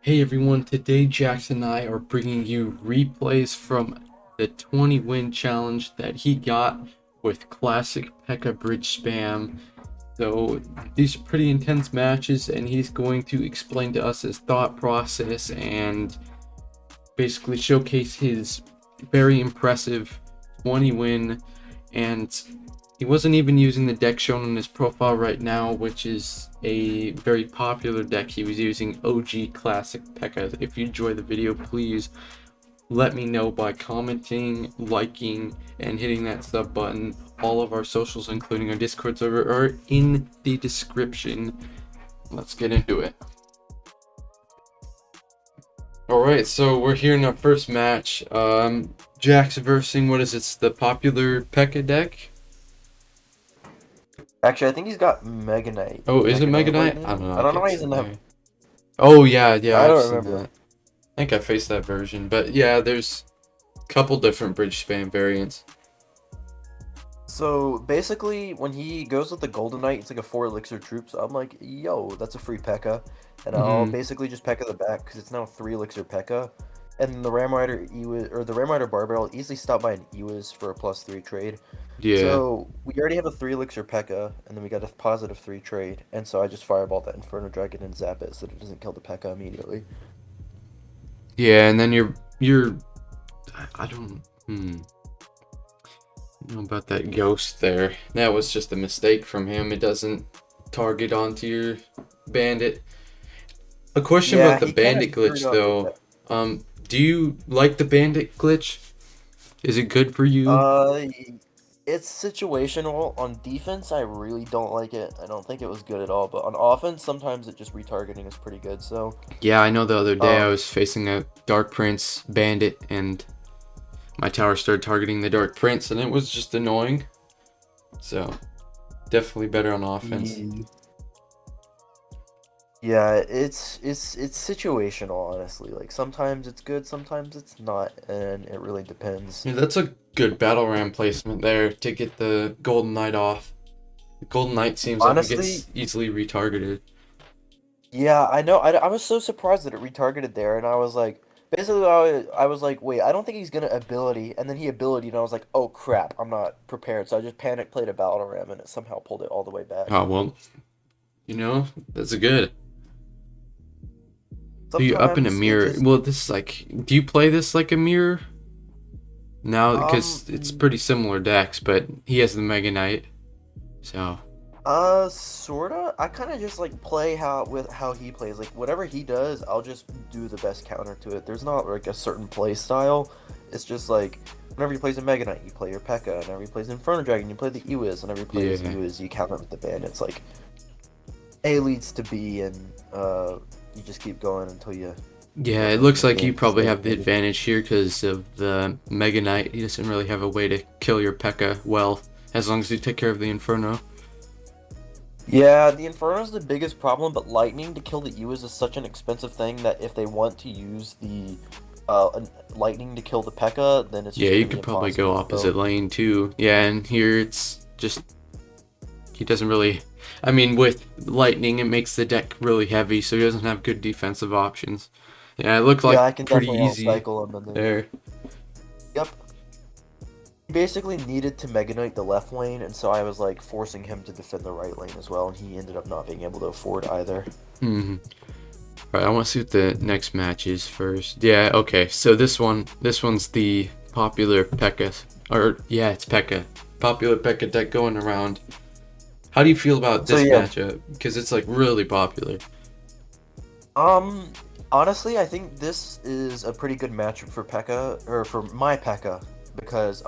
Hey everyone, today Jax and I are bringing you replays from the 20 win challenge that he got with classic PEKKA bridge spam. So these are pretty intense matches and he's going to explain to us his thought process and basically showcase his very impressive 20 win. And he wasn't even using the deck shown on his profile right now, which is a very popular deck. He was using OG Classic PEKKA. If you enjoy the video, please let me know by commenting, liking, and hitting that sub button. All of our socials, including our Discord server, are in the description. Let's get into it. Alright, so we're here in our first match. Jax versing, what is it, the popular PEKKA deck? Actually, I think he's got Mega Knight. Oh, is it Mega Knight? Lightning? I don't know. I I don't know can't why he's see in there. that. Oh yeah, I I've don't seen remember. that. I think I faced that version, but yeah, there's a couple different bridge spam variants. So basically, when he goes with the Golden Knight, it's like a 4 elixir troop. So I'm like, yo, that's a free P.E.K.K.A. And I'll Hmm. basically just P.E.K.K.A the back because it's now 3 elixir P.E.K.K.A. And the Ram Rider Ewiz, or the Ram Rider Barbell will easily stop by an Ewiz for a +3 trade. Yeah. So we already have a 3 elixir P.E.K.K.A, and then we got a +3 trade. And so I just fireball that Inferno Dragon and zap it so that it doesn't kill the P.E.K.K.A immediately. Yeah, and then you're I don't know about that ghost there. That was just a mistake from him. It doesn't target onto your bandit. A question Yeah, about the he kind of bandit screwed glitch up with though. that. Do you like the bandit glitch? Is it good for you? Uh, it's situational. On defense, I really don't like it. I don't think it was good at all. But on offense, sometimes it just retargeting is pretty good. So, Yeah, I know the other day I um, was facing a Dark Prince bandit and my tower started targeting the Dark Prince and it was just annoying. So, definitely better on offense. ye- yeah, it's situational, honestly. Like sometimes it's good, sometimes it's not, and it really depends. Yeah, that's a good battle ram placement there to get the Golden Knight off. The Golden Knight seems like it Honestly, gets easily retargeted. yeah, I know. I was so surprised that it retargeted there, and I was like, basically, I was like, wait, I don't think he's gonna ability, and then he ability, and I was like, oh crap, I'm not prepared. So I just panic played a battle ram, and it somehow pulled it all the way back. Oh, well, that's good. So you're up in a Sometimes it mirror. just, Well, this is like, do you play this like a mirror? Now, um, because it's pretty similar decks, but he has the Mega Knight. So, sorta. I kind of just like play how he plays. Like whatever he does, I'll just do the best counter to it. There's not like a certain play style. It's just like whenever he plays a Mega Knight, you play your P.E.K.K.A. Whenever he plays Inferno Dragon, you play the Ewiz. Whenever he plays yeah. Ewiz, you counter with the band. It's like A leads to B, and you just keep going until you Yeah, it until looks the like you game probably is have the eliminated. advantage here because of the Mega Knight. He doesn't really have a way to kill your P.E.K.K.A well, as long as you take care of the Inferno. Yeah, the Inferno's the biggest problem, but lightning to kill the Ewiz is such an expensive thing that if they want to use the lightning to kill the P.E.K.K.A, then it's Yeah, just you gonna be could probably go impossible. So opposite lane too. Yeah, and here it's just he doesn't really. I mean, with lightning, it makes the deck really heavy, so he doesn't have good defensive options. Yeah, it looked yeah, like I can pretty definitely easy outcycle him, and then there. yep. He basically needed to Mega Knight the left lane, and so I was like forcing him to defend the right lane as well, and he ended up not being able to afford either. Hmm. All right, I want to see what the next match is first. Yeah, okay. So this one's the popular P.E.K.K.A. Or yeah, it's P.E.K.K.A. Popular P.E.K.K.A deck going around. How do you feel about So this yeah, matchup? Because it's like really popular. um, honestly, I think this is a pretty good matchup for P.E.K.K.A, or for my P.E.K.K.A, because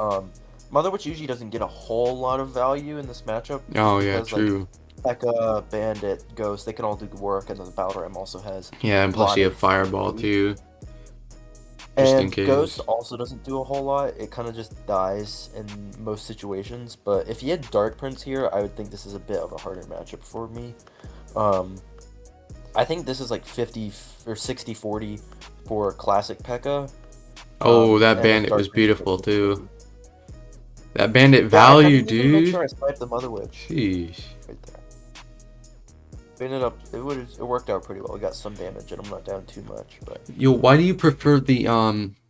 Mother Witch usually doesn't get a whole lot of value in this matchup, just Oh yeah, because like true. P.E.K.K.A, Bandit, Ghost, they can all do good work, and then the Battle Ram also has Yeah, and a plus lot you have of Fireball utility. too, just in And Ghost case. also doesn't do a whole lot. It kind of just dies in most situations. But if he had Dark Prince here, I would think this is a bit of a harder matchup for me. Um, I think this is like 50 or 60-40 for classic P.E.K.K.A. Oh, that And if bandit was Dark Prince is beautiful like too. 50-40. That bandit Yeah, I kind value, of need to make sure dude. I snipe the Mother Witch Sheesh. right there. It worked out pretty well. We got some damage, and I'm not down too much, but Yo, why do you prefer the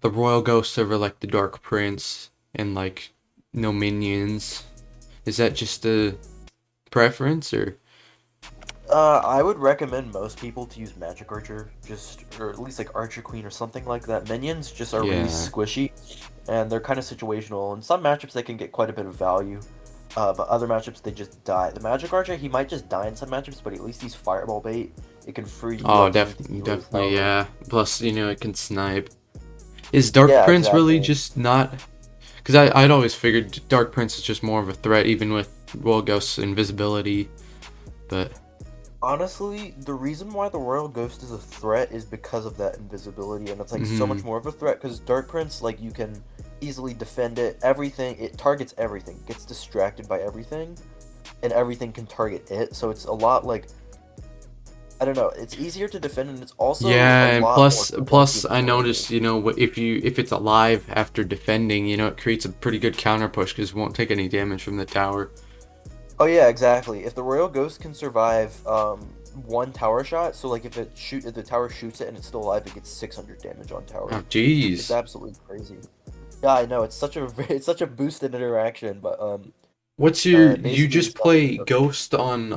Royal Ghost over like the Dark Prince and like no minions? Is that just a preference or? I would recommend most people to use Magic Archer, or at least like Archer Queen or something like that. Minions just are really Yeah. squishy, and they're kind of situational. In some matchups, they can get quite a bit of value, but other matchups they just die. The Magic Archer, he might just die in some matchups, but at least he's Fireball bait. It can free you Oh, up so you can heal his definitely, tower. yeah. Plus, it can snipe. Is Dark Yeah, Prince really exactly. just not? Because I'd always figured Dark Prince is just more of a threat, even with Royal Ghost's invisibility. But Honestly, the reason why the Royal Ghost is a threat is because of that invisibility, and it's like so hmm much more of a threat because Dark Prince, like you can easily defend it. Everything, it targets everything, gets distracted by everything, and everything can target it. So it's a lot like I don't know. It's easier to defend, and it's also a yeah, and lot more plus, clunky to I play with. noticed, if it's alive after defending, it creates a pretty good counter push because it won't take any damage from the tower. Oh yeah, exactly. If the Royal Ghost can survive one tower shot, so like if the tower shoots it and it's still alive, it gets 600 damage on tower. Oh, It's jeez. absolutely crazy. Yeah, I know. It's such a it's such a boosted interaction, but You basically just it's nothing play but Ghost on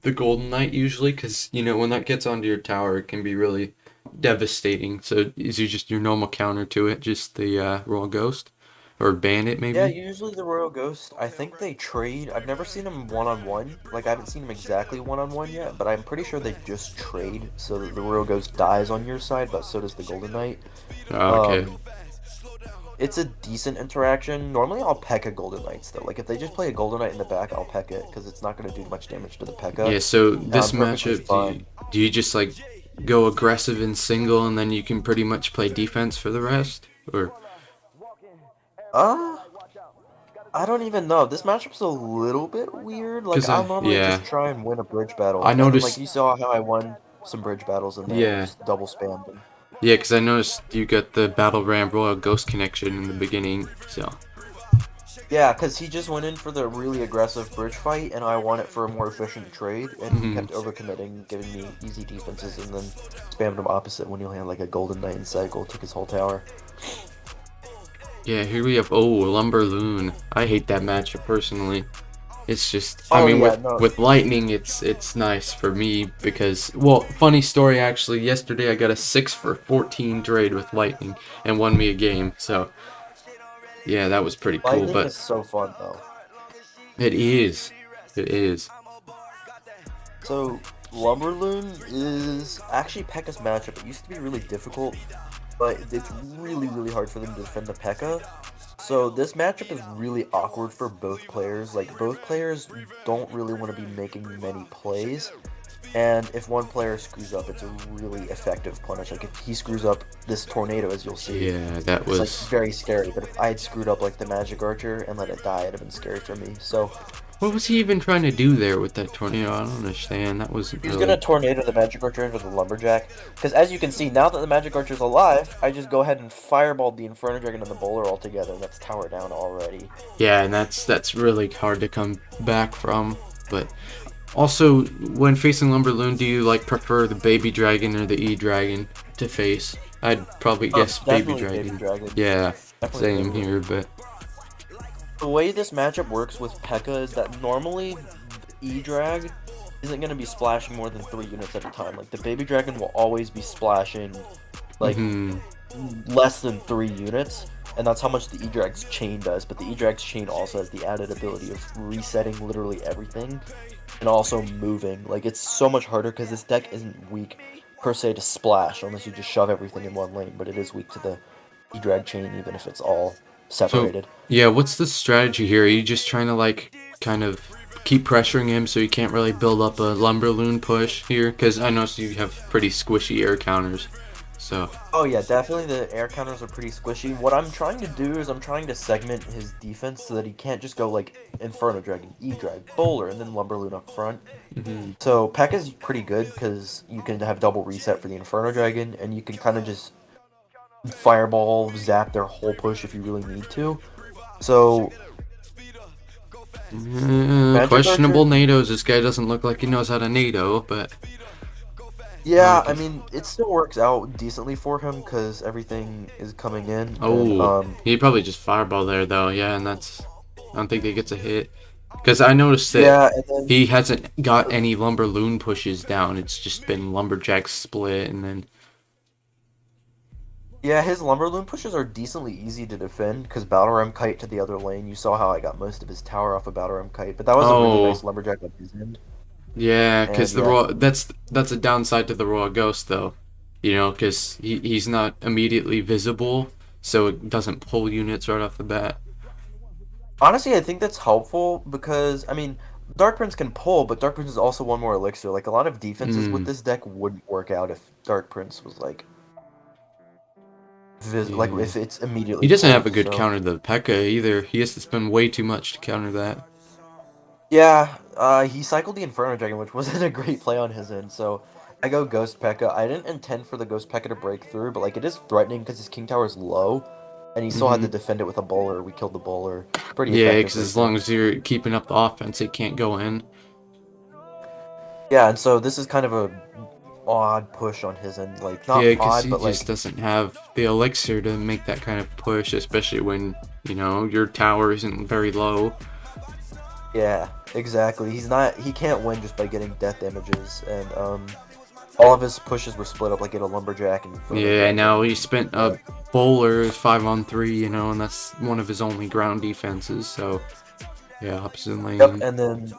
the Golden Knight usually, because when that gets onto your tower, it can be really devastating. So is you just your normal counter to it, just the Royal Ghost or Bandit yeah. maybe? Usually the Royal Ghost, I think they trade. I've never seen them one on one. Like I haven't seen them exactly one on one yet, but I'm pretty sure they just trade so that the Royal Ghost dies on your side, but so does the Golden Knight. Oh, okay. Um, it's a decent interaction. Normally I'll peck a Golden Knight still. Like if they just play a Golden Knight in the back, I'll peck it because it's not going to do much damage to the Pekka. Yeah. So And I'm this perfectly matchup, fine. do you just like go aggressive in single and then you can pretty much play defense for the rest, or? Uh, I don't even know. This matchup's a little bit weird. Like Because I'll normally yeah, just try and win a bridge I battle, and then like noticed. you saw how I won some bridge battles in there, Yeah. just double spammed them. Yeah, because I noticed you got the Battle Ram Royal Ghost connection in the beginning, so. Yeah, because he just went in for the really aggressive bridge fight, and I won it for a more efficient trade, and he hmm kept overcommitting, giving me easy defenses, and then spammed him opposite when he had like a golden knight in cycle, took his whole tower. Yeah, here we have Lumber Loon. I hate that matchup personally. It's just, I Oh mean, yeah, no. with Lightning, it's nice for me because, well, funny story actually. Yesterday I got a 6 for 14 trade with Lightning and won me a game. So yeah, that was pretty cool. Lightning But is so fun though. it is, it is. So Lumberloon is actually Pekka's matchup. It used to be really difficult, but it's really, really hard for them to defend the Pekka. So this matchup is really awkward for both players. Like both players don't really want to be making many plays. And if one player screws up, it's a really effective punish. Like if he screws up this tornado, as you'll see, Yeah, that it's like was. very scary. But if I had screwed up like the magic archer and let it die, it'd have been scary for me. So What was he even trying to do there with that tornado? I don't understand. That wasn't he's gonna really. tornado the magic archer into the lumberjack. Because as you can see, now that the magic archer's alive, I just go ahead and fireball the inferno dragon and the bowler altogether, and that's tower down already. Yeah, and that's really hard to come back from. But also, when facing Lumberloon, do you like prefer the baby dragon or the E dragon to face? I'd probably guess baby Definitely baby dragon. dragon. Yeah, Definitely same baby dragon. here, but The way this matchup works with P.E.K.K.A. is that normally E-Drag isn't going to be splashing more than 3 units at a time. Like, the Baby Dragon will always be splashing, like, hmm less than 3 units, and that's how much the E-Drag's chain does. But the E-Drag's chain also has the added ability of resetting literally everything, and also moving. Like, it's so much harder because this deck isn't weak, per se, to splash, unless you just shove everything in one lane, but it is weak to the E-Drag chain, even if it's all so separated. yeah, what's the strategy here? Are you just trying to like kind of keep pressuring him so you can't really build up a Lumberloon push here? Because I noticed you have pretty squishy air counters, so. Oh yeah, definitely the air counters are pretty squishy. What I'm trying to do is I'm trying to segment his defense so that he can't just go like Inferno Dragon, E-Drag, Bowler, and then Lumberloon up front. hmm So P.E.K.K.A.'s pretty good because you can have double reset for the Inferno Dragon, and you can kind of just fireball, zap their whole push if you really need to. So Magic Questionable Archer. NATOs. This guy doesn't look like he knows how to NATO, but I Yeah, I guess. mean, it still works out decently for him because everything is coming in, and Oh, he probably just fireball there though. Yeah, and that's. I don't think he gets a hit because I noticed that yeah, and then he hasn't got any lumber loon pushes down. It's just been lumberjack split, and then yeah, his Lumberloon pushes are decently easy to defend because Battle Ram Kite to the other lane. You saw how I got most of his tower off of Battle Ram Kite, but that was a really oh nice lumberjack on his end. yeah, And because the yeah, raw that's a downside to the raw ghost though, because he's not immediately visible, so it doesn't pull units right off the bat. honestly, I think that's helpful because I mean, Dark Prince can pull, but Dark Prince is also one more elixir. Like a lot of defenses with Mm, this deck wouldn't work out if Dark Prince was like like yeah. if it's He immediately doesn't have pulled. a good So counter to the P.E.K.K.A. either. He has to spend way too much to counter that. yeah, he cycled the Inferno Dragon, which wasn't a great play on his end. So I go Ghost P.E.K.K.A. I didn't intend for the Ghost P.E.K.K.A. to break through, but like it is threatening because his King Tower is low, and he still had to Hmm. defend it with a bowler. We killed the bowler pretty Yeah, because effectively. as long So as you're keeping up the offense, it can't go in. yeah, and so this is kind of a odd push on his end. Like not Yeah, because odd, he but just like doesn't have the elixir to make that kind of push, especially when, your tower isn't very low. yeah, exactly. He's not. He can't win just by getting death damages, and all of his pushes were split up like get a lumberjack and Inferno Yeah, now Dragon. he spent a bowler 5-on-3, and that's one of his only ground defenses, so yeah, opposite Yep, lane. and then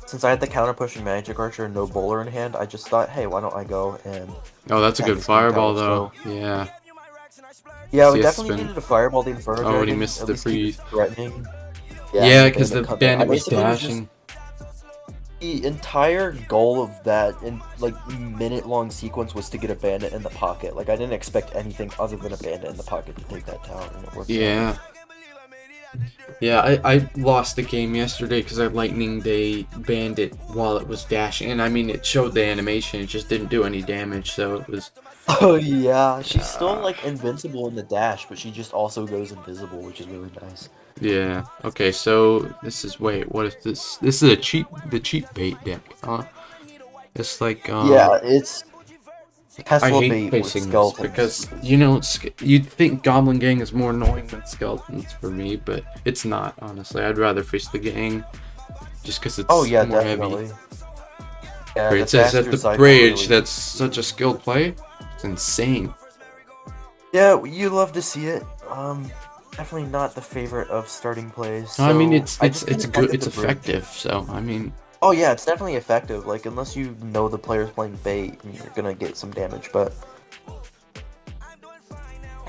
since I had the counter push and Magic Archer and no bowler in hand, I just thought, hey, why don't I go and Oh, that's a attack good his King fireball, Tower? though. So Yeah. yeah, Guess we he has to definitely spend. needed to fireball the Inferno Oh, and he Dragon, missed at the least keep it freeze. threatening. Yeah, and Yeah, the because bandit the come in. I bandit was basically was just dashing. the entire goal of that in like minute long sequence was to get a bandit in the pocket. Like I didn't expect anything other than a bandit in the pocket to take that tower, and it worked out. Yeah. Yeah, I lost the game yesterday because I lightning day banned it while it was dashing. And I mean, it showed the animation, it just didn't do any damage, so it was. Oh yeah, she's still Uh, like invincible in the dash, but she just also goes invisible, which is really nice. yeah. Okay, so this is. Wait, what is this? This is the cheap bait deck, huh? It's like, Yeah, it's I Tesla hate bait with facing this skeletons, because which is you'd think Goblin Gang is more annoying than Skeletons for me, but it's not, honestly. I'd rather face the Gang just because oh it's yeah, more heavy. definitely. Yeah, Wait, the it says at faster the cycle bridge, really. that's such a skilled play. It's insane. Yeah, you love to see it. Definitely not the favorite of starting plays. I mean, So it's I it's just kind it's of good, pecked it's the bridge. effective. So I mean, Oh yeah, it's definitely effective. Like unless you know the player's playing bait, you're gonna get some damage. But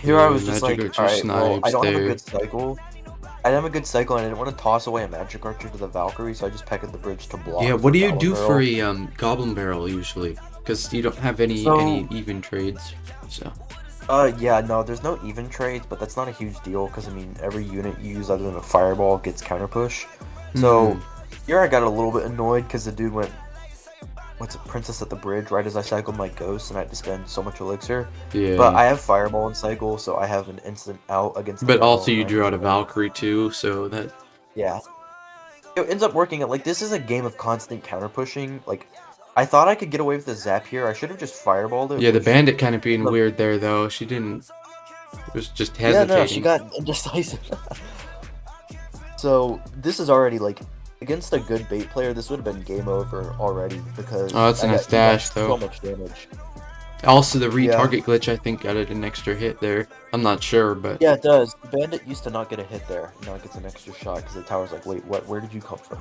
here I yeah, was just Magic like, all Archer right, well, I snipes don't have a there. good cycle. I didn't have a good cycle, and I didn't want to toss away a Magic Archer to the Valkyrie, so I just pecked the bridge to Yeah, block what for do you Goblin do for Barrel. a Goblin Barrel usually? Because you don't have any So even trades. So. yeah, no, there's no even trades, but that's not a huge deal because I mean, every unit you use other than a fireball gets counter push. Hmm. So here I got a little bit annoyed because the dude went, what's it, Princess at the Bridge, right as I cycled my Ghost, and I had to spend so much elixir. But Yeah. I have fireball in cycle, so I have an instant out against the But also barrel, and you I drew just out a Valkyrie too, so that. yeah. It ends up working out. Like this is a game of constant counter pushing. Like I thought I could get away with the zap here. I should have just fireballed it, Yeah, the which bandit kind of being ends up weird there though. She didn't. Was just yeah, no, she hesitating. got indecisive. So this is already like against a good bait player, this would have been game over already Oh, because that's a nice he got dash so though. much damage. Also, the Yeah, retarget glitch I think added an extra hit there. I'm not sure, but yeah, it does. The bandit used to not get a hit there. Now it gets an extra shot because the tower's like, wait, what? Where did you come from?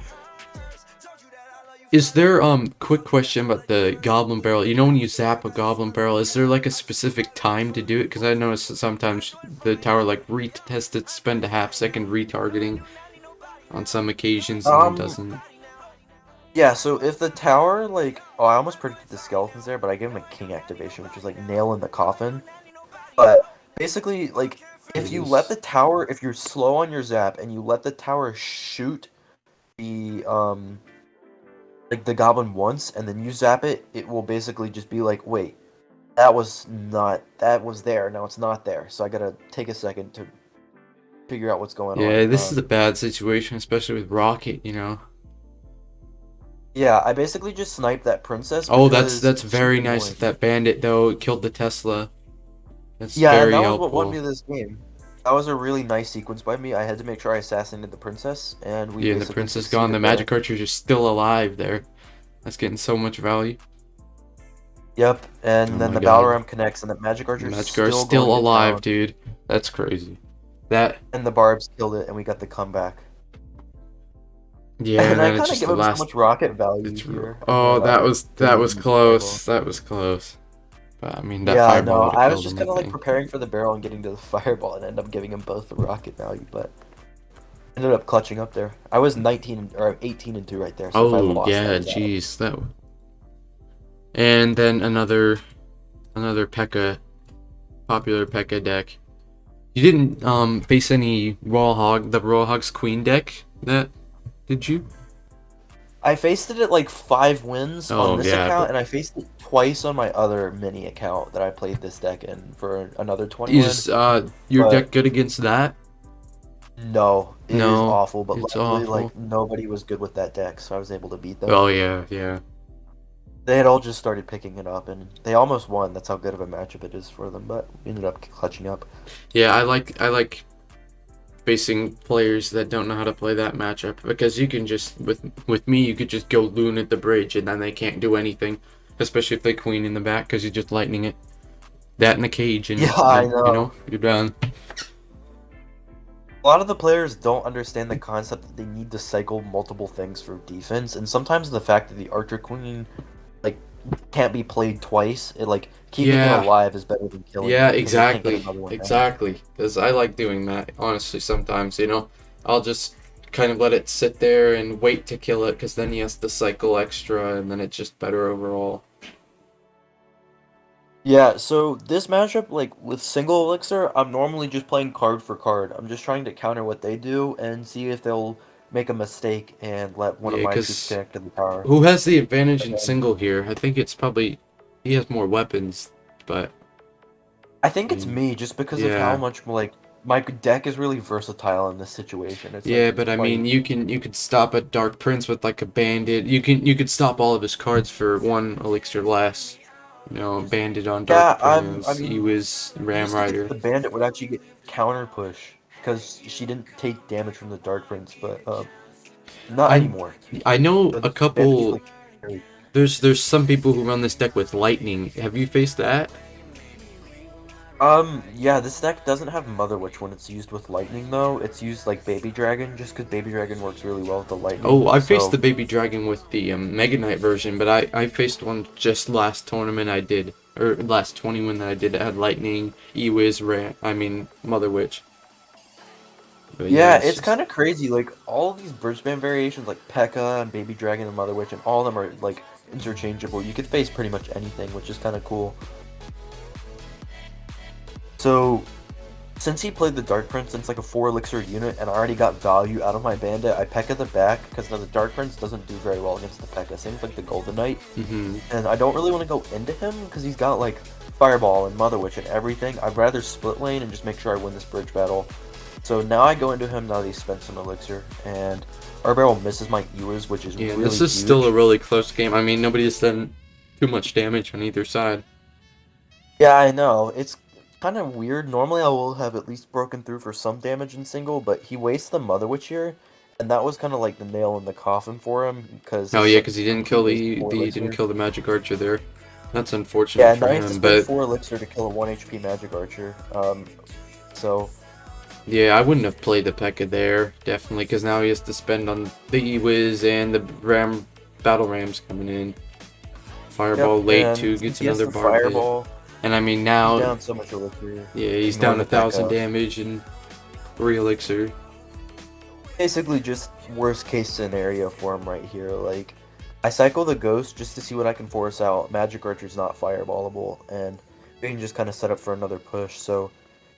is there quick question about the goblin barrel? You know when you zap a goblin barrel, is there like a specific time to do it? Because I noticed that sometimes the tower like retest it, spend a half second retargeting on some occasions, and then Um, doesn't. yeah. So if the tower like, oh, I almost predicted the skeletons there, but I gave him a king activation, which is like nail in the coffin. But basically, like, Here if it you let is. the tower, if you're slow on your zap and you let the tower shoot the like the goblin once and then you zap it, it will basically just be like, wait, that was not that was there, now it's not there. So I gotta take a second to figure out what's going on. Yeah, this is a bad situation, especially with Rocket, you know. Yeah, I basically just sniped that princess Oh, because that's she's very nice annoying. that that bandit though killed the Tesla. That's Yeah, and very that was what won helpful. me this game. That was a really nice sequence by me. I had to make sure I assassinated the princess, and we Yeah, and the basically princess gone. The succeeded there. magic archer is still alive there. That's getting so much value. Yep, Oh and then my the battle god. ram connects, and the magic The archer's magic archer is still still going to alive, town, dude. That's crazy. That and the barbs killed it, and we got the comeback. yeah, And and I then it's kind of just give the him so last much rocket value it's here, and oh then that didn't was even use the fireball. close. That was close. But I mean that Yeah, I fireball know. would have I was killed just him, I kind of like think. preparing for the barrel and getting to the fireball, and end up giving him both the rocket value, but ended up clutching up there. I was 19 or 18 and 2 right there, so if I Oh lost, I yeah, was out. jeez, that and then another P.E.K.K.A. popular P.E.K.K.A. deck. You didn't face any the Royal Hog's Queen deck that did you? I faced it at like 5 wins on Oh this yeah, account, but and I faced it twice on my other mini account that I played this deck in for another 20 win. is your But deck good against that? no, it is No, awful. But it's luckily, awful. like nobody was good with that deck, so I was able to beat them. Oh yeah, yeah. They had all just started picking it up, and they almost won. That's how good of a matchup it is for them, but we ended up clutching up. Yeah, I like facing players that don't know how to play that matchup because you can just with me you could just go loon at the bridge and then they can't do anything, especially if they queen in the back because you're just lightning it. That in the cage Yeah, and I then you know. know you're done. A lot of the players don't understand the concept that they need to cycle multiple things for defense, and sometimes the fact that the Archer Queen like can't be played twice, it like keeping it Yeah, alive is better than killing yeah, it because they can't get exactly, another one down. exactly. Because I like doing that honestly. Sometimes you know I'll just kind of let it sit there and wait to kill it because then he has to cycle extra and then it's just better overall. Yeah, so this matchup, like with single elixir, I'm normally just playing card for card. I'm just trying to counter what they do and see if they'll make a mistake and let one of Yeah, my troops because connect to the tower. who has the advantage And in then single here? I think it's probably he has more weapons, but I think I it's mean, me just because of how yeah, much like my deck is really versatile in this situation. It's like yeah, but I mean, quite. you could stop a Dark Prince with like a bandit. You could stop all of his cards for one elixir less. You know, bandit on Yeah, Dark I Prince, mean, Ewiz, I Ram used to think Rider. the bandit would actually get counter push because she didn't take damage from the Dark Prince, but not I anymore. I know So a the bandit just couple. like carry. There's some people who run this deck with lightning. Have you faced that? Yeah, this deck doesn't have Mother Witch when it's used with lightning though. It's used like Baby Dragon just because Baby Dragon works really well with the Oh, lightning. I faced the So baby dragon with the Mega Knight version, but I faced one just last tournament I did, or last 20 that I did that had lightning, Ewiz, I mean Mother Witch. But yeah, yeah, it's it's just kind of crazy. Like all of these bridgespam variations, like P.E.K.K.A. and Baby Dragon and Mother Witch, and all of them are like interchangeable. You could face pretty much anything, which is kind of cool. So since he played the Dark Prince, since like a 4 elixir unit, and I already got value out of my bandit, I P.E.K.K.A. the back because the Dark Prince doesn't do very well against the P.E.K.K.A. Same with like the Golden Knight, hmm and I don't really want to go into him because he's got like Fireball and Mother Witch and everything. I'd rather split lane and just make sure I win this bridge battle. So now I go into him now that he spent some elixir, and our barrel misses my Ewers, which is Yeah, this really is still a huge. really close game. I mean, nobody has done too much damage on either side. Yeah, I know. It's kind of weird. Normally I will have at least broken through for some damage in single, but he wastes the Mother Witch here, and that was kind of like the nail in the coffin for him because Oh his yeah, because he didn't complete kill waste of 4 the he didn't elixir. kill the magic archer there. That's unfortunate Yeah, for now he has to him, spend but 4 elixir to kill a 1 HP magic archer. So yeah, I wouldn't have played the P.E.K.K.A. there, definitely, because now he has to spend on the Ewiz and the battle rams coming in. yep, Fireball late too and since gets he has another the barb hit. fireball, And I mean he's now, down so much elixir, yeah, he's ignoring down the 1,000 P.E.K.K.A. damage and 3 elixir. Basically just worst case scenario for him right here. Like, I cycle the ghost just to see what I can force out. Magic Archer's not fireballable, and we can just kind of set up for another push. So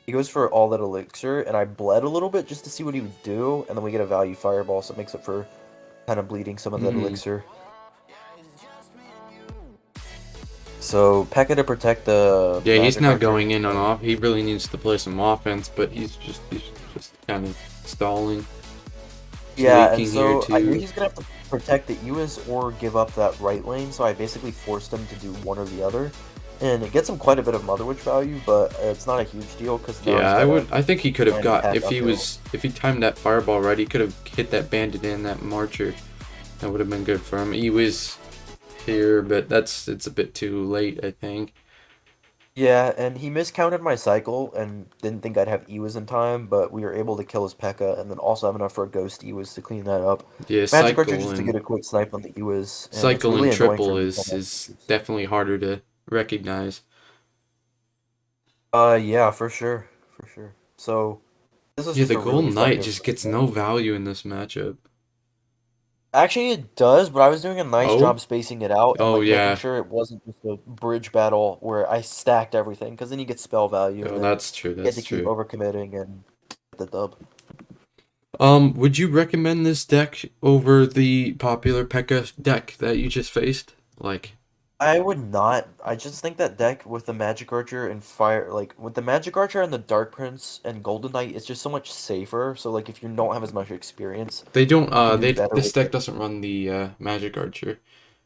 he goes for all that elixir, and I bled a little bit just to see what he would do, and then we get a value fireball, so it makes up for kind of bleeding some of that hmm elixir. So P.E.K.K.A. to protect the Yeah, he's Magic not Archer. going in on off. He really needs to play some offense, but he's just just kind of stalling. Yeah, and Flaking here so I knew too. he's gonna have to protect the Ewis or give up that right lane, so I basically forced him to do one or the other. And it gets him quite a bit of Mother Witch value, but it's not a huge deal because now Yeah, he's gotta I think he could try have and got attack uphill. if he timed that fireball right, he could have hit that bandit in that marcher. That would have been good for him. He was here, but it's a bit too late, I think. Yeah, and he miscounted my cycle and didn't think I'd have Ewis in time, but we were able to kill his P.E.K.K.A. and then also have enough for a Ghost Ewis to clean that up. Yeah, Magic Archer just to get a quick snipe on the Ewis, and it's cycle really and annoying for triple him to come up. is definitely harder to recognize. Yeah, for sure, for sure. So this is Yeah, just the a really Golden Knight effective just red gets no buff. value in this matchup. Actually, it does, but I was doing a nice Oh, job spacing it out and oh like making yeah, sure it wasn't just a bridge battle where I stacked everything, because then you get spell value oh and then that's true, you get that's to keep true. overcommitting and get the dub. Would you recommend this deck over the popular P.E.K.K.A deck that you just faced? Like, I would not. I just think that deck with the Magic Archer and Fire, like with the Magic Archer and the Dark Prince and Golden Knight, it's just so much safer. So like if you don't have as much experience, they don't you can do they better this with deck it. doesn't run the Magic Archer.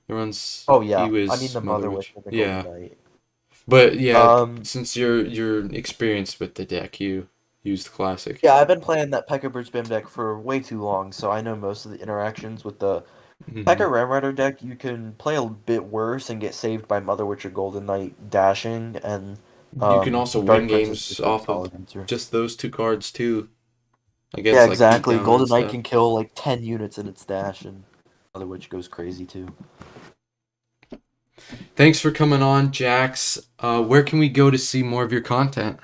It runs Oh yeah, I mean Ewiz the Mother Mother Witch Witch. and the Golden Yeah. Knight. But yeah, Um, since you're experienced with the deck, you used classic. yeah, I've been playing that P.E.K.K.A Bridge Spam deck for way too long, so I know most of the interactions with the Hmm. P.E.K.K.A Ram Rider deck. You can play a bit worse and get saved by Mother Witch or Golden Knight dashing, and You can also win Dark Prince is games just like a off of solid answer. just those two cards too, Yeah, against like exactly. beatdown and Golden Knight stuff. can kill like 10 units in its dash, and Mother Witch goes crazy too. Thanks for coming on, Jax. Where can we go to see more of your content?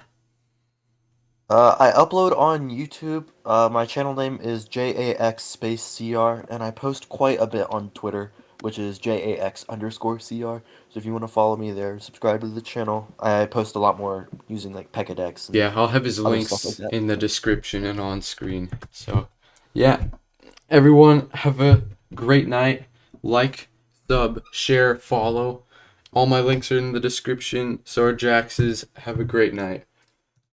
I upload on YouTube. My channel name is JAX space CR, and I post quite a bit on Twitter, which is JAX underscore CR. So if you want to follow me there, subscribe to the channel. I post a lot more using like P.E.K.K.A decks and Yeah, I'll have his other stuff like links that. in the description and on screen. So, yeah, everyone have a great night. Like, sub, share, follow. All my links are in the description. So are Jax's. Have a great night.